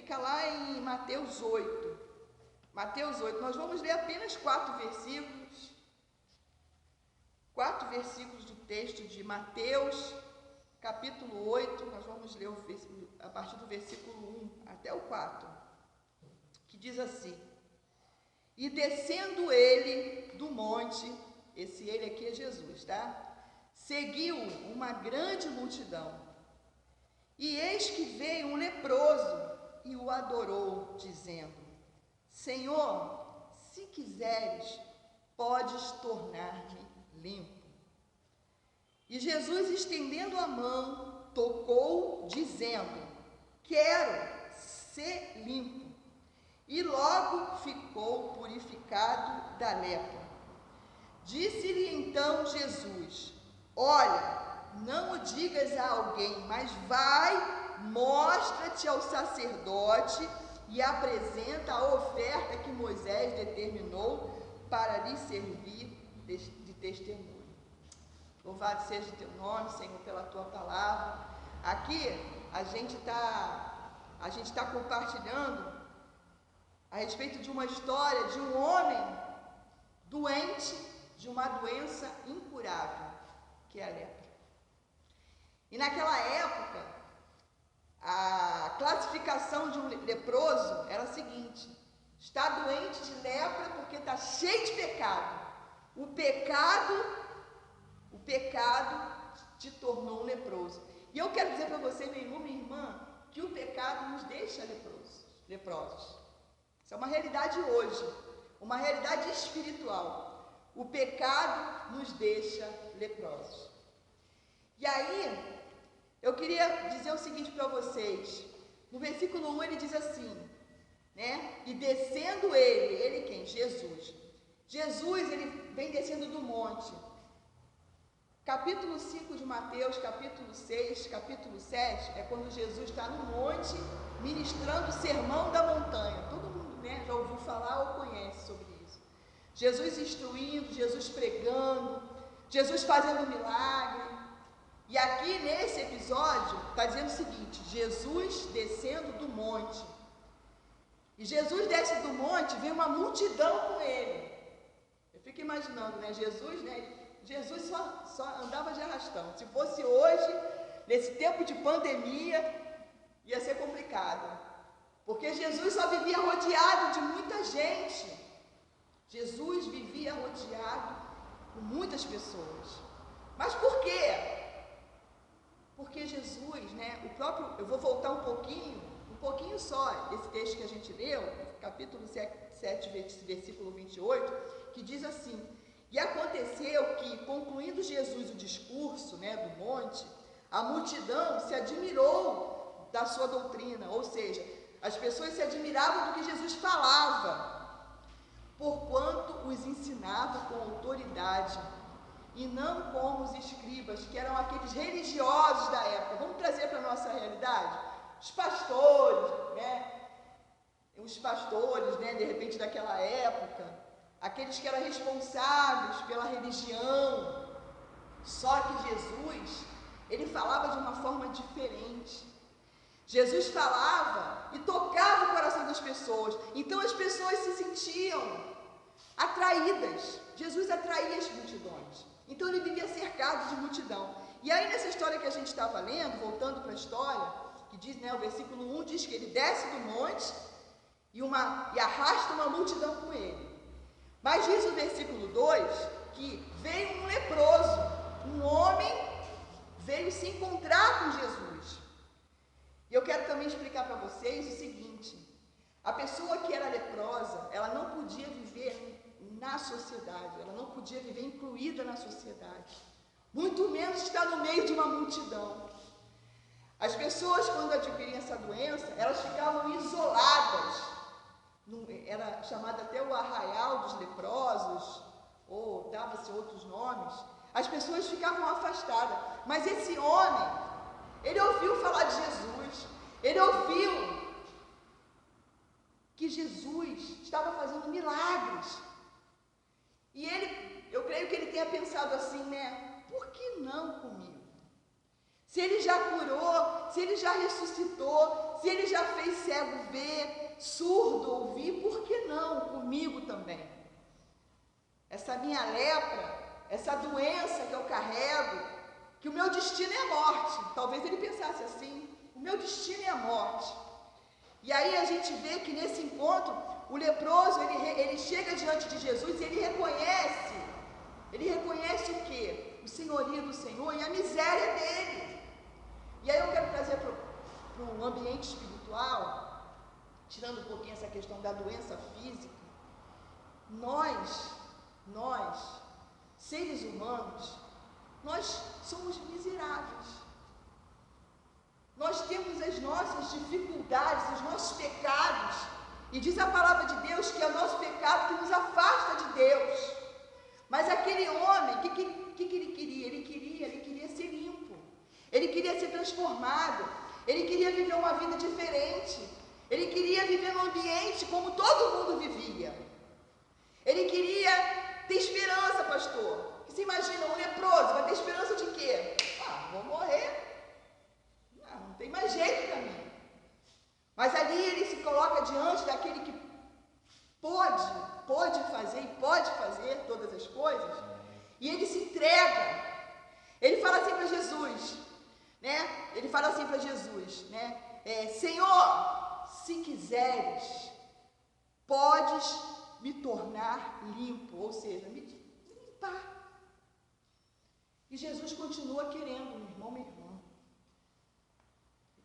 fica lá em Mateus 8. Mateus 8, nós vamos ler apenas 4 versículos. 4 versículos do texto de Mateus, capítulo 8. Nós vamos ler a partir do versículo 1 até o 4, que diz assim: E descendo ele do monte, esse ele aqui é Jesus, tá? Seguiu uma grande multidão. E eis que veio um leproso e o adorou, dizendo: Senhor, se quiseres, podes tornar-me limpo. E Jesus, estendendo a mão, tocou, dizendo: Quero ser limpo. E logo ficou purificado da lepra. Disse-lhe então Jesus: Olha, não o digas a alguém, mas vai, mostra-te ao sacerdote e apresenta a oferta que Moisés determinou para lhe servir de testemunho. Louvado seja o teu nome, Senhor, pela tua palavra. Aqui a gente está compartilhando a respeito de uma história de um homem doente de uma doença incurável, que é a lepra. E naquela época, a classificação de um leproso era a seguinte: está doente de lepra porque está cheio de pecado. O pecado te tornou um leproso. E eu quero dizer para você, meu irmão, minha irmã, que o pecado nos deixa leprosos. Isso é uma realidade hoje, uma realidade espiritual. O pecado nos deixa leprosos. E aí, eu queria dizer o seguinte para vocês. No versículo 1 ele diz assim, né? E descendo ele quem? Jesus. Jesus, ele vem descendo do monte. Capítulo 5 de Mateus, capítulo 6, capítulo 7, é quando Jesus está no monte, ministrando o sermão da montanha. Todo mundo, né, já ouviu falar ou conhece sobre isso. Jesus instruindo, Jesus pregando, Jesus fazendo milagre. E aqui nesse episódio está dizendo o seguinte: Jesus descendo do monte. E Jesus desce do monte, vem uma multidão com ele. Eu fico imaginando, né? Jesus só andava de arrastão. Se fosse hoje, nesse tempo de pandemia, ia ser complicado. Porque Jesus só vivia rodeado de muita gente. Jesus vivia rodeado por muitas pessoas. Mas por quê? Porque Jesus, né, eu vou voltar um pouquinho só, esse texto que a gente leu, capítulo 7, versículo 28, que diz assim: E aconteceu que, concluindo Jesus o discurso, né, do monte, a multidão se admirou da sua doutrina, ou seja, as pessoas se admiravam do que Jesus falava, porquanto os ensinava com autoridade, e não como os escribas, que eram aqueles religiosos da época. Vamos trazer para a nossa realidade? Os pastores, né, de repente daquela época, aqueles que eram responsáveis pela religião. Só que Jesus, ele falava de uma forma diferente. Jesus falava e tocava o coração das pessoas, então as pessoas se sentiam atraídas. Jesus atraía as multidões. Então ele vivia cercado de multidão. E aí nessa história que a gente estava lendo, voltando para a história, que diz, né, o versículo 1 diz que ele desce do monte e arrasta uma multidão com ele. Mas diz o versículo 2 que veio um leproso, um homem veio se encontrar com Jesus. E eu quero também explicar para vocês o seguinte: a pessoa que era leprosa, ela não podia viver na sociedade, ela não podia viver incluída na sociedade, muito menos estar no meio de uma multidão. As pessoas, quando adquiriam essa doença, elas ficavam isoladas, era chamado até o arraial dos leprosos, ou dava-se outros nomes. As pessoas ficavam afastadas, mas esse homem, ele ouviu falar de Jesus, ele ouviu que Jesus estava fazendo milagres. E eu creio que ele tenha pensado assim, né? Por que não comigo? Se ele já curou, se ele já ressuscitou, se ele já fez cego ver, surdo ouvir, por que não comigo também? Essa minha lepra, essa doença que eu carrego, que o meu destino é a morte. Talvez ele pensasse assim, o meu destino é a morte. E aí a gente vê que nesse encontro, o leproso, ele chega diante de Jesus e ele reconhece o quê? O senhorio do Senhor e a miséria dele. E aí eu quero trazer para um ambiente espiritual, tirando um pouquinho essa questão da doença física. Nós, seres humanos, nós somos miseráveis. Nós temos as nossas dificuldades, os nossos pecados. E diz a palavra de Deus que é o nosso pecado que nos afasta de Deus. Mas aquele homem, o que ele queria? Ele queria ser limpo. Ele queria ser transformado. Ele queria viver uma vida diferente. Ele queria viver num ambiente como todo mundo vivia. Ele queria ter esperança, pastor. Você imagina, um leproso vai ter esperança de quê? Vou morrer. Não tem mais jeito para mim. Mas ali ele se coloca diante daquele que pode fazer e pode fazer todas as coisas. E ele se entrega. Ele fala assim para Jesus, né? Ele fala assim para Jesus, né? Senhor, se quiseres, podes me tornar limpo, ou seja, me limpar. E Jesus continua querendo, meu irmão, minha irmã.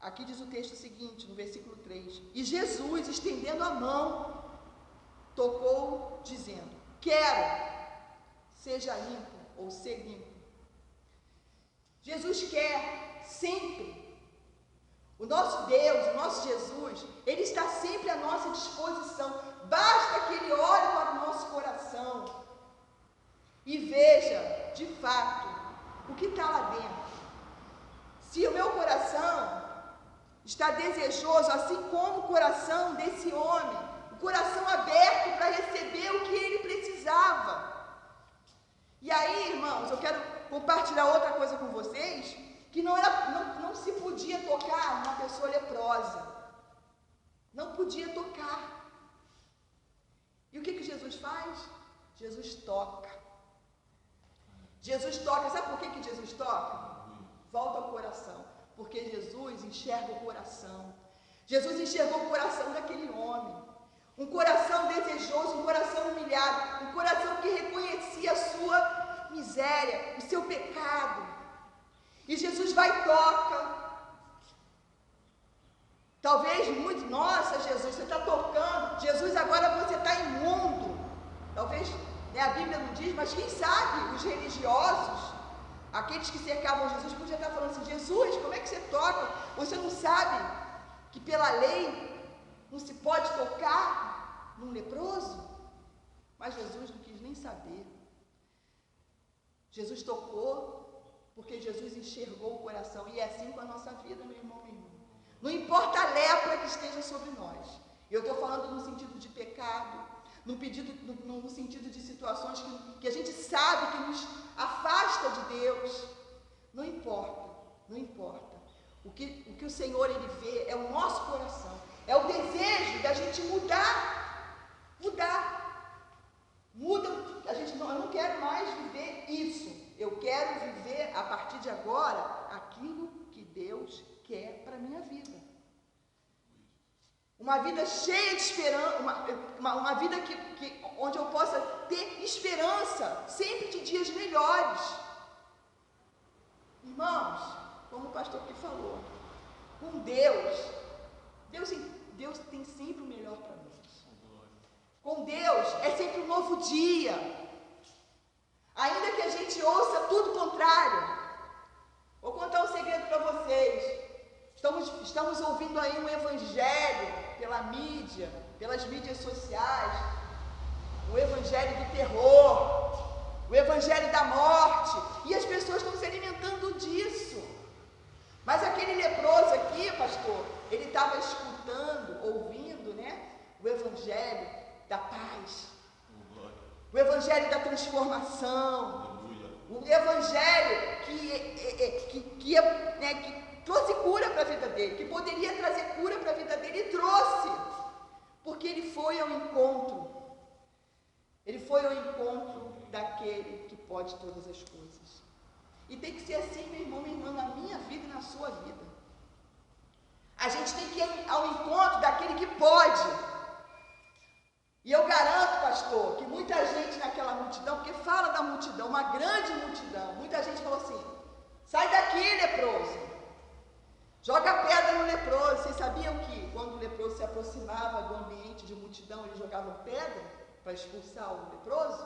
Aqui diz o texto seguinte, no versículo 3. E Jesus, estendendo a mão, tocou, dizendo: quero, seja limpo, ou ser limpo. Jesus quer sempre. O nosso Deus, o nosso Jesus, Ele está sempre à nossa disposição. Basta que Ele olhe para o nosso coração e veja, de fato, o que está lá dentro. Se o meu coração está desejoso, assim como o coração desse homem, o coração aberto para receber o que ele precisava. E aí, irmãos, eu quero compartilhar outra coisa com vocês, que não se podia tocar numa pessoa leprosa. Não podia tocar. E o que Jesus faz? Jesus toca. Jesus toca. Sabe por que Jesus toca? Volta ao coração. Porque Jesus enxerga o coração. Jesus enxergou o coração daquele homem. Um coração desejoso, um coração humilhado, um coração que reconhecia a sua miséria, o seu pecado. E Jesus vai e toca. Talvez muitos, nossa Jesus, você está tocando, Jesus agora você está imundo. Talvez, a Bíblia não diz, mas quem sabe os religiosos, aqueles que cercavam Jesus, podiam estar falando assim: Jesus, como é que você toca? Você não sabe que pela lei não se pode tocar num leproso? Mas Jesus não quis nem saber. Jesus tocou porque Jesus enxergou o coração. E é assim com a nossa vida, meu irmão, minha irmã. Não importa a lepra que esteja sobre nós. Eu estou falando no sentido de pecado, no sentido de situações que a gente sabe que nos afasta de Deus. Não importa, não importa. O que o Senhor, Ele vê é o nosso coração. É o desejo da gente mudar. Muda. Eu não quero mais viver isso. Eu quero viver, a partir de agora, aquilo que Deus quer para a minha vida. Uma vida cheia de esperança, uma vida onde eu possa ter esperança, sempre de dias melhores. Irmãos, como o pastor aqui falou, com Deus tem sempre o melhor para nós. Com Deus é sempre um novo dia. Ainda que a gente ouça tudo contrário. Vou contar um segredo para vocês. Estamos ouvindo aí um evangelho pela mídia, pelas mídias sociais, o evangelho do terror, o evangelho da morte, e as pessoas estão se alimentando disso. Mas aquele leproso aqui, pastor, ele estava escutando, ouvindo, o evangelho da paz, o evangelho da transformação, o evangelho que trouxe cura para a vida dele, que poderia trazer cura para a vida dele, e trouxe, porque ele foi ao encontro. Ele foi ao encontro daquele que pode todas as coisas. E tem que ser assim, meu irmão, minha irmã, na minha vida e na sua vida. A gente tem que ir ao encontro daquele que pode. E eu garanto, pastor, que muita gente naquela multidão, porque fala da multidão, uma grande multidão, muita gente falou assim: sai daqui, leproso. Joga pedra no leproso. Vocês sabiam que quando o leproso se aproximava do ambiente de multidão, eles jogavam pedra para expulsar o leproso?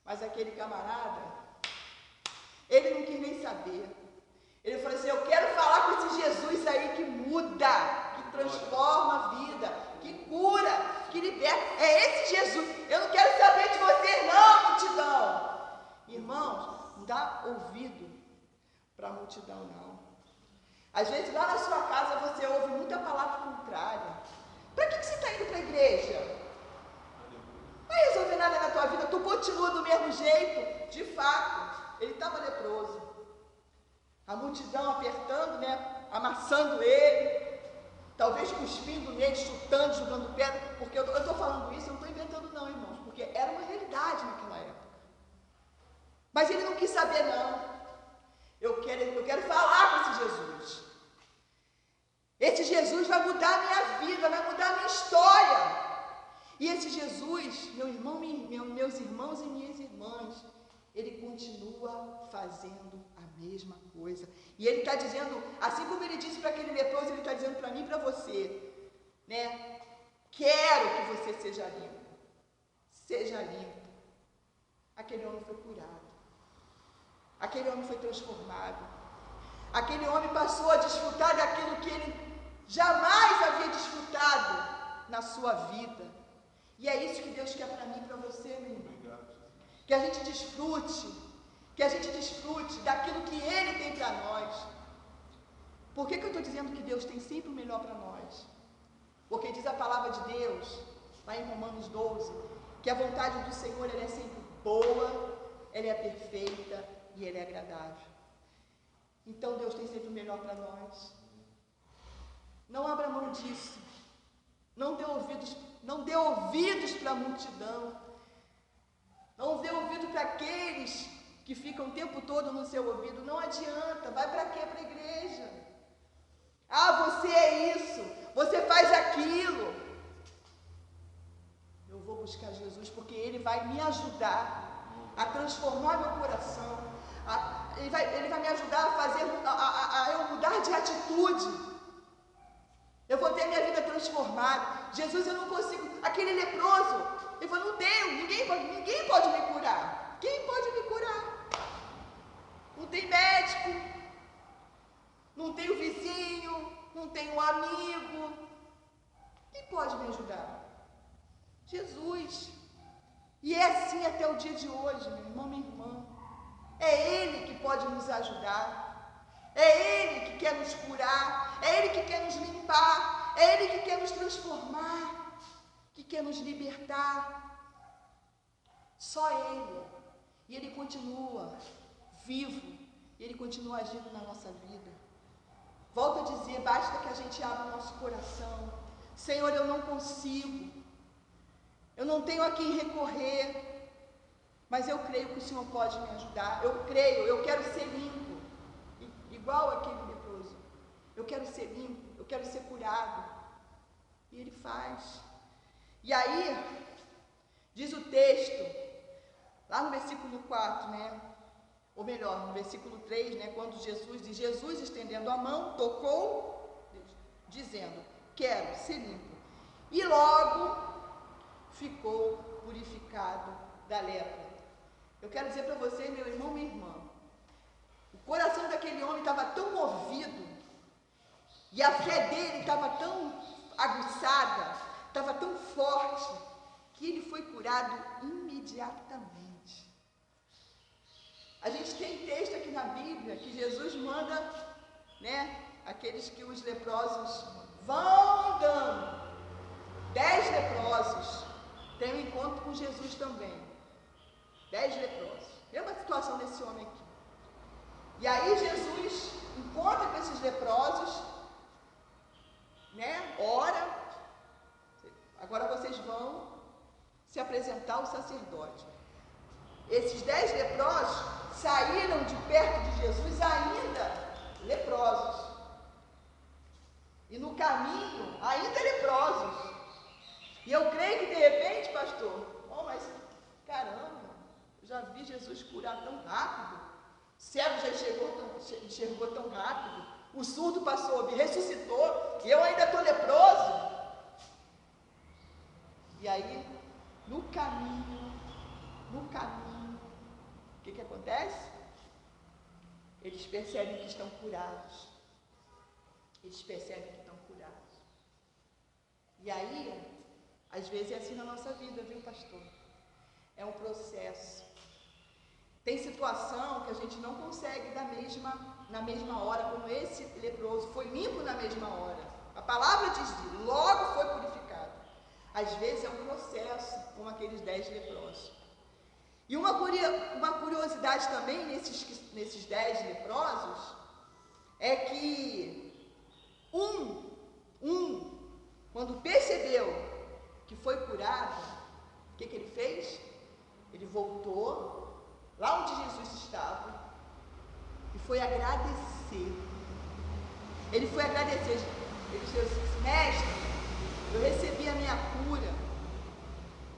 Mas aquele camarada, ele não quis nem saber. Ele falou assim: eu quero falar com esse Jesus aí que muda, que transforma a vida, que cura, que liberta. É esse Jesus. Eu não quero saber de vocês não, multidão. Irmãos, não dá ouvido para a multidão não. Às vezes lá na sua casa você ouve muita palavra contrária. Para que você está indo para a igreja? Não vai resolver nada na tua vida, tu continua do mesmo jeito. De fato, ele estava leproso. A multidão apertando, né, amassando ele, talvez cuspindo nele, chutando, jogando pedra, porque eu estou falando isso, eu não estou inventando não, irmãos, porque era uma realidade naquela época. Mas ele não quis saber não. Eu quero falar com esse Jesus. Esse Jesus vai mudar a minha vida, vai mudar a minha história. E esse Jesus, meu irmão, meus irmãos e minhas irmãs, ele continua fazendo a mesma coisa. E ele está dizendo, assim como ele disse para aquele leproso, ele está dizendo para mim e para você, né? Quero que você seja limpo. Seja limpo. Aquele homem foi curado. Aquele homem foi transformado. Aquele homem passou a desfrutar daquilo que ele jamais havia desfrutado na sua vida. E é isso que Deus quer para mim e para você, meu irmão. Que a gente desfrute daquilo que Ele tem para nós. Por que eu estou dizendo que Deus tem sempre o melhor para nós? Porque diz a palavra de Deus, lá em Romanos 12, que a vontade do Senhor ela é sempre boa, ela é perfeita e ela é agradável. Então Deus tem sempre o melhor para nós. Não abra mão disso. Não dê ouvidos para a multidão. Não dê ouvido para aqueles que ficam o tempo todo no seu ouvido. Não adianta. Vai para quê? Para a igreja. Ah, você é isso. Você faz aquilo. Eu vou buscar Jesus porque Ele vai me ajudar a transformar meu coração. Ele vai me ajudar a fazer, a eu mudar de atitude. Eu vou ter minha vida transformada. Jesus, eu não consigo. Aquele leproso, ele falou, não tenho, ninguém pode me curar. Quem pode me curar? Não tem médico, não tenho vizinho, não tenho amigo. Quem pode me ajudar? Jesus. E é assim até o dia de hoje, meu irmão, minha irmã. É Ele que pode nos ajudar. É Ele que quer nos curar. É Ele que quer nos limpar. É Ele que quer nos transformar. Que quer nos libertar. Só Ele. E Ele continua vivo. E Ele continua agindo na nossa vida. Volto a dizer, basta que a gente abra o nosso coração. Senhor, eu não consigo. Eu não tenho a quem recorrer. Mas eu creio que o Senhor pode me ajudar. Eu creio, eu quero ser limpo. Igual aquele leproso. Eu quero ser limpo, eu quero ser curado. E Ele faz. E aí, diz o texto, lá no versículo 4, né? Ou melhor, no versículo 3, né? Quando Jesus estendendo a mão, tocou, dizendo, quero ser limpo. E logo ficou purificado da lepra. Eu quero dizer para você, meu irmão, minha irmã, o coração daquele homem estava tão movido, e a fé dele estava tão aguçada, estava tão forte, que ele foi curado imediatamente. A gente tem texto aqui na Bíblia que Jesus manda, né, aqueles que os leprosos vão andando. 10 leprosos têm um encontro com Jesus também. 10 leprosos. Mesma situação desse homem aqui. E aí Jesus encontra com esses leprosos apresentar ao sacerdote. Esses 10 leprosos saíram de perto de Jesus ainda leprosos. E no caminho, ainda leprosos. E eu creio que de repente, pastor, mas caramba, eu já vi Jesus curar tão rápido. O cego já enxergou tão rápido. O surdo passou, me ressuscitou. E eu ainda estou leproso. E aí, no caminho, o que acontece? Eles percebem que estão curados. E aí, às vezes é assim na nossa vida, viu, pastor? É um processo. Tem situação que a gente não consegue na mesma hora, como esse leproso foi limpo na mesma hora. A palavra diz, logo foi purificado. Às vezes é um processo, como aqueles 10 leprosos. E uma curiosidade também nesses 10 leprosos é que quando percebeu que foi curado, o que ele fez? Ele voltou lá onde Jesus estava e foi agradecer. Ele disse, mestre, eu recebi a minha cura.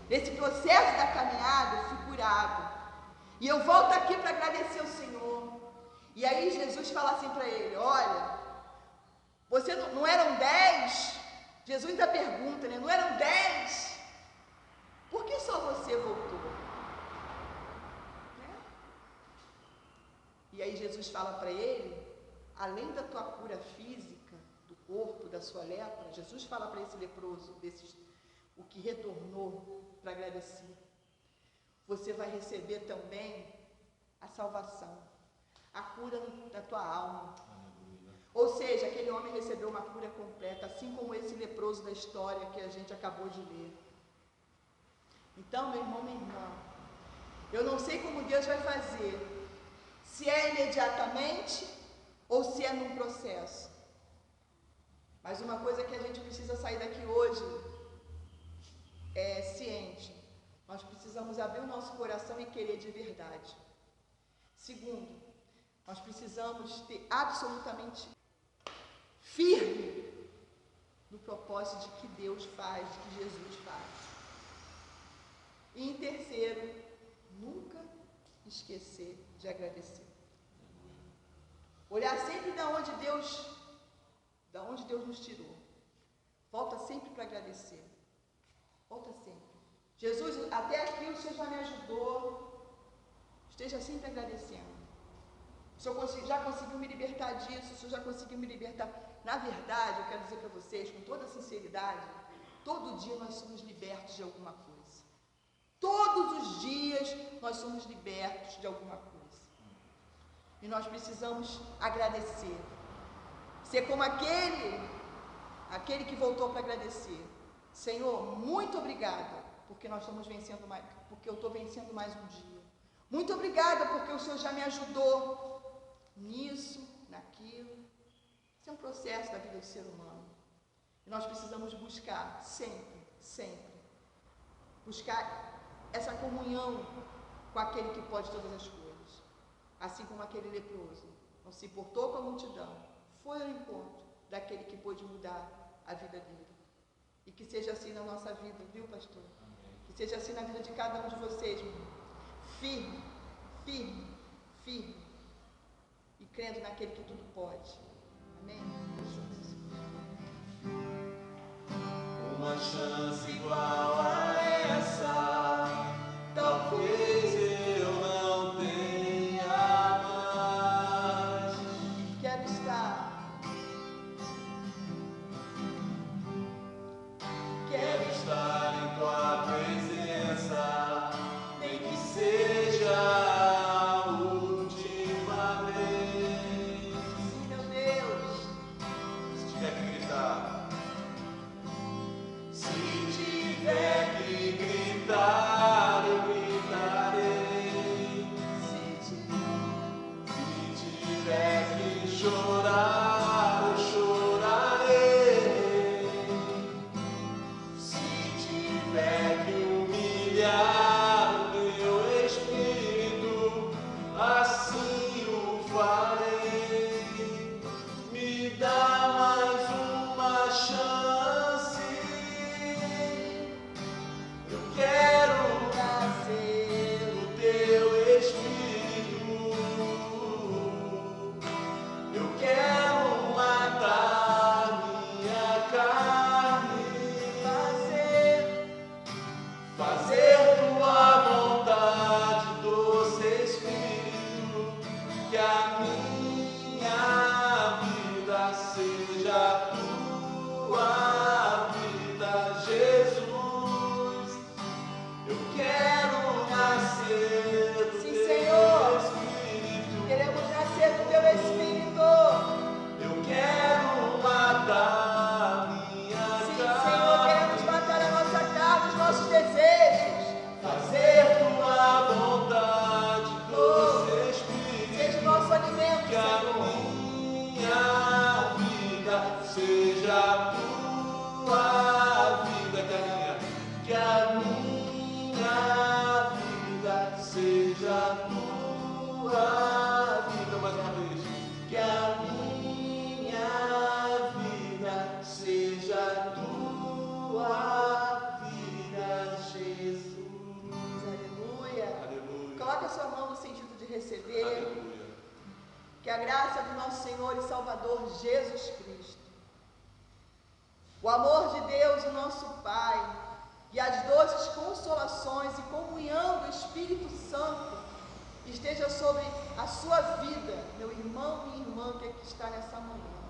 Nesse processo da caminhada, eu fui curado. E eu volto aqui para agradecer ao Senhor. E aí Jesus fala assim para ele, olha, você não eram 10? Jesus ainda pergunta, né? Não eram 10? Por que só você voltou? Né? E aí Jesus fala para ele, além da tua cura física, do corpo, da sua lepra, Jesus fala para esse leproso, o que retornou para agradecer, você vai receber também a salvação, a cura da tua alma. Ou seja, aquele homem recebeu uma cura completa, assim como esse leproso da história que a gente acabou de ler. Então, meu irmão, minha irmã, eu não sei como Deus vai fazer, se é imediatamente ou se é num processo. Mas uma coisa que a gente precisa sair daqui hoje é ciente. Nós precisamos abrir o nosso coração e querer de verdade. Segundo, nós precisamos ter absolutamente firme no propósito de que Deus faz, de que Jesus faz. E em terceiro, nunca esquecer de agradecer. Olhar sempre de onde Deus nos tirou. Volta sempre para agradecer. Volta sempre. Jesus, até aqui o Senhor já me ajudou. Esteja sempre agradecendo. O Senhor já conseguiu me libertar disso, o Senhor já conseguiu me libertar. Na verdade, eu quero dizer para vocês, com toda sinceridade, todo dia nós somos libertos de alguma coisa. Todos os dias nós somos libertos de alguma coisa. E nós precisamos agradecer. Ser como aquele que voltou para agradecer. Senhor, muito obrigada, porque nós estamos vencendo mais, porque eu estou vencendo mais um dia. Muito obrigada, porque o Senhor já me ajudou nisso, naquilo. Isso é um processo da vida do ser humano. E nós precisamos buscar sempre, buscar essa comunhão com aquele que pode todas as coisas. Assim como aquele leproso não se importou com a multidão, foi ao encontro daquele que pôde mudar a vida dele. E que seja assim na nossa vida, viu, pastor? Amém. Que seja assim na vida de cada um de vocês, meu irmão. Firme, e crendo naquele que tudo pode. Amém? Uma chance igual a essa, talvez eu não tenha mais. Quero estar em tua presença, nem que seja a última vez. Sim, meu Deus. chance. Eu quero nascer no teu espírito. Eu quero matar minha carne, fazer tua vontade, doce Espírito, que a minha vida seja tua vida, Jesus. Eu quero nascer do Sim, teu Senhor. Espírito. Queremos nascer do teu Espírito. Eu quero matar minha Sim, carne, Senhor, queremos matar a nossa carne, os nossos desejos. fazer tua vontade, doce Espírito, Seja o nosso alimento, que a Senhor. minha vida seja tua vida, que a minha vida seja tua vida, mais uma vez, que a minha vida seja tua vida, Jesus. Aleluia. Aleluia. Coloque a sua mão no sentido de receber. Aleluia. Que a graça do nosso Senhor e Salvador Jesus Cristo, o amor de Deus, o nosso Pai, e as doces consolações e comunhão do Espírito Santo esteja sobre a sua vida, meu irmão e irmã que aqui está nessa manhã,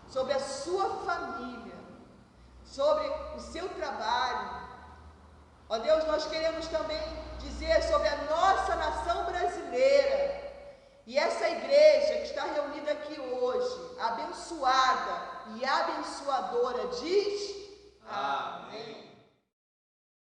sobre a sua família, sobre o seu trabalho. Ó Deus, nós queremos também dizer sobre a nossa nação brasileira. E essa igreja que está reunida aqui hoje, abençoada e abençoadora, diz: Amém.